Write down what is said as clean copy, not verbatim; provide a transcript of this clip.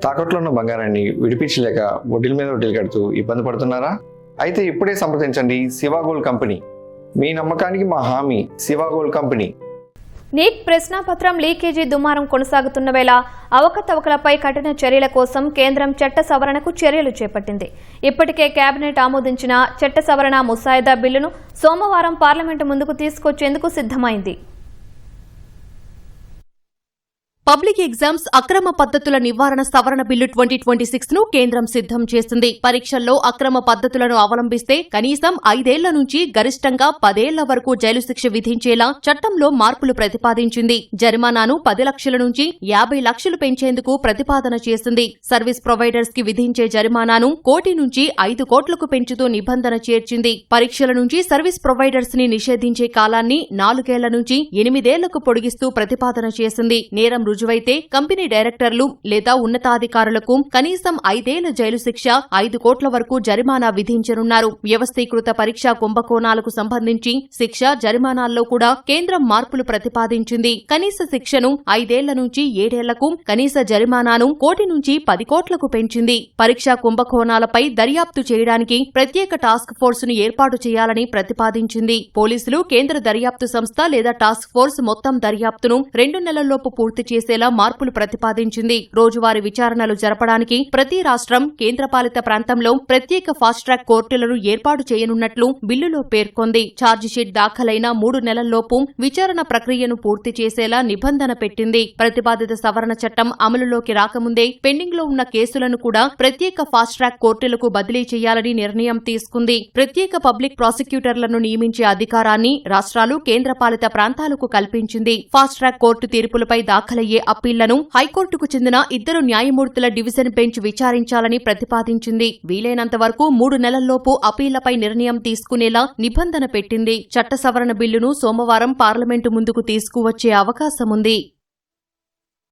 తాకట్లో ఉన్న బంగారాన్ని విడిపించలేక వడ్డీల మీద వడ్డీలు కడుతూ ఇబ్బంది పడుతున్నారా? అయితే ఇప్పుడే సంప్రదించండి శివ గోల్డ్ కంపెనీ. మీ నమ్మకానికి మా హామీ శివ గోల్డ్ కంపెనీ. నీట్ ప్రశ్నాపత్రం లీకేజీ దుమారం కొనసాగుతున్న వేళ అవకతవకలపై కఠిన చర్యల కోసం కేంద్రం చట్ట సవరణకు చర్యలు చేపట్టింది. ఇప్పటికే కేబినెట్ ఆమోదించిన చట్ట సవరణ ముసాయిదా బిల్లును సోమవారం పార్లమెంటు ముందుకు తీసుకొచ్చేందుకు సిద్ధమైంది. పబ్లిక్ ఎగ్జామ్స్ అక్రమ పద్ధతుల నివారణ సవరణ బిల్లు 2026 ను కేంద్రం సిద్ధం చేసింది. పరీక్షల్లో అక్రమ పద్ధతులను అవలంబిస్తే కనీసం 5 ఏళ్ల నుంచి గరిష్టంగా 10 ఏళ్ల వరకు జైలు శిక్ష విధించేలా చట్టంలో మార్పులు ప్రతిపాదించింది. జరిమానాను 10 లక్షల నుంచి 50 లక్షలు పెంచేందుకు ప్రతిపాదన చేసింది. సర్వీస్ ప్రొవైడర్స్ కి విధించే జరిమానాను 1 కోటి నుంచి 5 కోట్లకు పెంచుతూ నిబంధన చేర్చింది. పరీక్షల నుంచి సర్వీస్ ప్రొవైడర్స్ ని నిషేధించే కాలాన్ని 4 ఏళ్ల నుంచి 8 ఏళ్లకు పొడిగిస్తూ ప్రతిపాదన చేసింది. నేరం రుజువైతే కంపెనీ డైరెక్టర్లు లేదా ఉన్నతాధికారులకు కనీసం 5 ఏళ్ల జైలు శిక్ష, 5 కోట్ల వరకు జరిమానా విధించనున్నారు. వ్యవస్థీకృత పరీక్షా కుంభకోణాలకు సంబంధించి శిక్ష, జరిమానాల్లో కూడా కేంద్రం మార్పులు ప్రతిపాదించింది. కనీస శిక్షను 5 ఏళ్ల నుంచి 7 ఏళ్లకు, కనీస జరిమానాను 1 కోటి నుంచి 10 కోట్లకు పెంచింది. పరీక్షా కుంభకోణాలపై దర్యాప్తు చేయడానికి ప్రత్యేక టాస్క్ ఫోర్స్ ను ఏర్పాటు చేయాలని ప్రతిపాదించింది. పోలీసులు, కేంద్ర దర్యాప్తు సంస్థ లేదా టాస్క్ ఫోర్స్ మొత్తం దర్యాప్తును 2 నెలల్లోపు పూర్తి చేసేలా మార్పులు ప్రతిపాదించింది. రోజువారీ విచారణలు జరపడానికి ప్రతి రాష్ట్రం, కేంద్రపాలిత ప్రాంతంలో ప్రత్యేక ఫాస్ట్ ట్రాక్ కోర్టులను ఏర్పాటు చేయనున్నట్లు బిల్లులో పేర్కొంది. ఛార్జిషీట్ దాఖలైన 3 నెలల్లోపు విచారణ ప్రక్రియను పూర్తి చేసేలా నిబంధన పెట్టింది. ప్రతిపాదిత సవరణ చట్టం అమలులోకి రాకముందే పెండింగ్ లో ఉన్న కేసులను కూడా ప్రత్యేక ఫాస్ట్ ట్రాక్ కోర్టులకు బదిలీ చేయాలని నిర్ణయం తీసుకుంది. ప్రత్యేక పబ్లిక్ ప్రాసిక్యూటర్లను నియమించే అధికారాన్ని రాష్ట్రాలు, కేంద్రపాలిత ప్రాంతాలకు కల్పించింది. ఫాస్ట్ ట్రాక్ కోర్టు తీర్పులపై దాఖలయ్యే అప్పీళ్లను హైకోర్టుకు చెందిన 2 న్యాయమూర్తుల డివిజన్ బెంచ్ విచారించాలని ప్రతిపాదించింది. వీలైనంత వరకు 3 నెలల్లోపు అప్పీళ్లపై నిర్ణయం తీసుకునేలా నిబంధన పెట్టింది. చట్ట సవరణ బిల్లును సోమవారం పార్లమెంటు ముందుకు తీసుకువచ్చే అవకాశముంది.